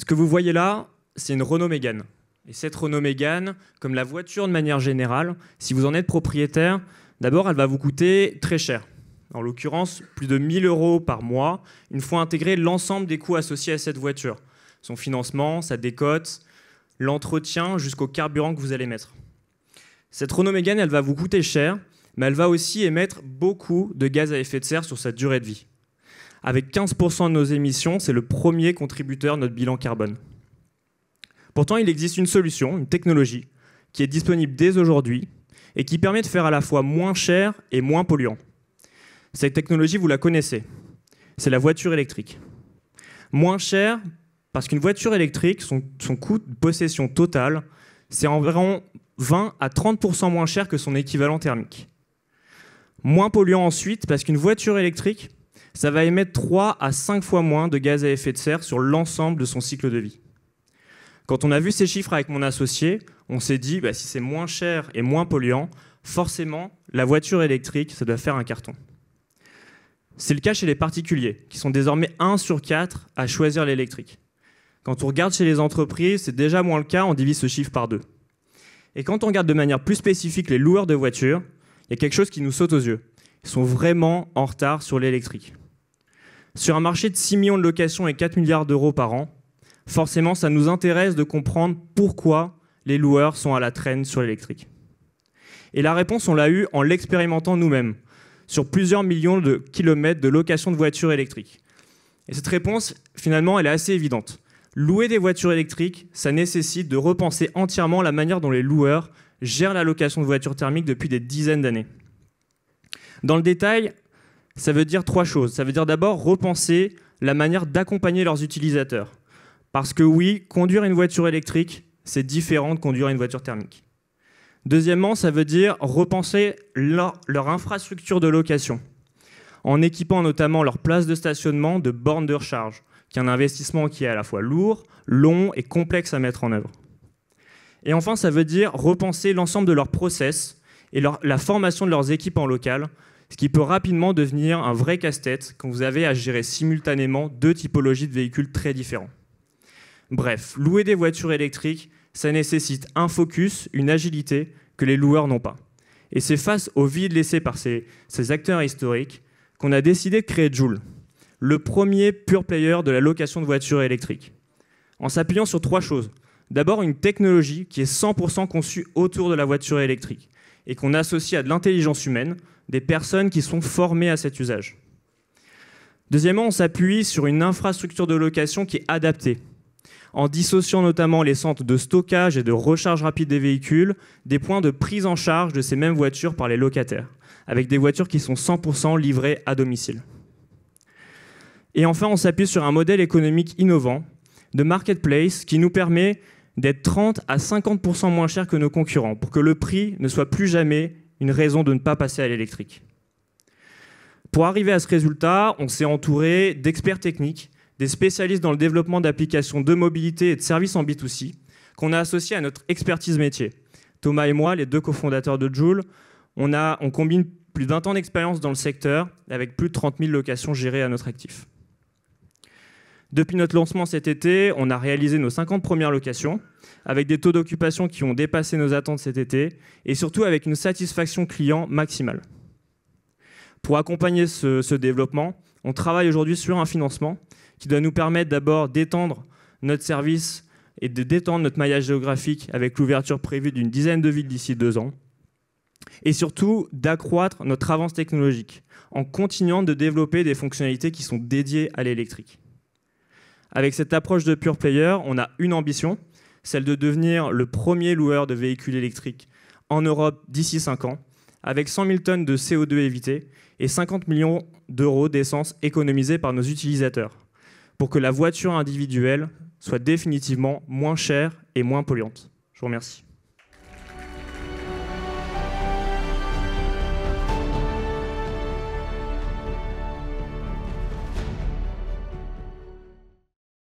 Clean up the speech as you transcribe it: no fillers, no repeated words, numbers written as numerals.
Ce que vous voyez là, c'est une Renault Mégane. Et cette Renault Mégane, comme la voiture de manière générale, si vous en êtes propriétaire, d'abord, elle va vous coûter très cher. En l'occurrence, plus de 1 000 € par mois, une fois intégré l'ensemble des coûts associés à cette voiture. Son financement, sa décote, l'entretien, jusqu'au carburant que vous allez mettre. Cette Renault Mégane, elle va vous coûter cher, mais elle va aussi émettre beaucoup de gaz à effet de serre sur sa durée de vie. Avec 15% de nos émissions, c'est le premier contributeur de notre bilan carbone. Pourtant, il existe une solution, une technologie, qui est disponible dès aujourd'hui et qui permet de faire à la fois moins cher et moins polluant. Cette technologie, vous la connaissez. C'est la voiture électrique. Moins cher, parce qu'une voiture électrique, son coût de possession total, c'est environ 20 à 30% moins cher que son équivalent thermique. Moins polluant ensuite, parce qu'une voiture électrique, ça va émettre 3 à 5 fois moins de gaz à effet de serre sur l'ensemble de son cycle de vie. Quand on a vu ces chiffres avec mon associé, on s'est dit, si c'est moins cher et moins polluant, forcément, la voiture électrique, ça doit faire un carton. C'est le cas chez les particuliers, qui sont désormais 1 sur 4 à choisir l'électrique. Quand on regarde chez les entreprises, c'est déjà moins le cas, on divise ce chiffre par 2. Et quand on regarde de manière plus spécifique les loueurs de voitures, il y a quelque chose qui nous saute aux yeux. Ils sont vraiment en retard sur l'électrique. Sur un marché de 6 millions de locations et 4 milliards d'euros par an, forcément, ça nous intéresse de comprendre pourquoi les loueurs sont à la traîne sur l'électrique. Et la réponse, on l'a eue en l'expérimentant nous-mêmes, sur plusieurs millions de kilomètres de location de voitures électriques. Et cette réponse, finalement, elle est assez évidente. Louer des voitures électriques, ça nécessite de repenser entièrement la manière dont les loueurs gèrent la location de voitures thermiques depuis des dizaines d'années. Dans le détail, ça veut dire 3 choses. Ça veut dire d'abord repenser la manière d'accompagner leurs utilisateurs. Parce que oui, conduire une voiture électrique, c'est différent de conduire une voiture thermique. Deuxièmement, ça veut dire repenser leur infrastructure de location, en équipant notamment leur place de stationnement de bornes de recharge, qui est un investissement qui est à la fois lourd, long et complexe à mettre en œuvre. Et enfin, ça veut dire repenser l'ensemble de leurs process et la formation de leurs équipes en local, ce qui peut rapidement devenir un vrai casse-tête quand vous avez à gérer simultanément 2 typologies de véhicules très différents. Bref, louer des voitures électriques, ça nécessite un focus, une agilité que les loueurs n'ont pas. Et c'est face au vide laissé par ces acteurs historiques qu'on a décidé de créer Joule, le premier pure player de la location de voitures électriques, en s'appuyant sur 3 choses. D'abord, une technologie qui est 100% conçue autour de la voiture électrique et qu'on associe à de l'intelligence humaine, des personnes qui sont formées à cet usage. Deuxièmement, on s'appuie sur une infrastructure de location qui est adaptée, en dissociant notamment les centres de stockage et de recharge rapide des véhicules, des points de prise en charge de ces mêmes voitures par les locataires, avec des voitures qui sont 100% livrées à domicile. Et enfin, on s'appuie sur un modèle économique innovant de marketplace qui nous permet d'être 30 à 50% moins cher que nos concurrents, pour que le prix ne soit plus jamais une raison de ne pas passer à l'électrique. Pour arriver à ce résultat, on s'est entouré d'experts techniques, des spécialistes dans le développement d'applications de mobilité et de services en B2C, qu'on a associés à notre expertise métier. Thomas et moi, les 2 cofondateurs de Joule, on combine plus d'1 an d'expérience dans le secteur, avec plus de 30 000 locations gérées à notre actif. Depuis notre lancement cet été, on a réalisé nos 50 premières locations, avec des taux d'occupation qui ont dépassé nos attentes cet été, et surtout avec une satisfaction client maximale. Pour accompagner ce développement, on travaille aujourd'hui sur un financement qui doit nous permettre d'abord d'étendre notre service et de détendre notre maillage géographique avec l'ouverture prévue d'une dizaine de villes d'ici 2 ans, et surtout d'accroître notre avance technologique en continuant de développer des fonctionnalités qui sont dédiées à l'électrique. Avec cette approche de pure player, on a une ambition, celle de devenir le premier loueur de véhicules électriques en Europe d'ici 5 ans, avec 100 000 tonnes de CO2 évitées et 50 millions d'euros d'essence économisés par nos utilisateurs, pour que la voiture individuelle soit définitivement moins chère et moins polluante. Je vous remercie.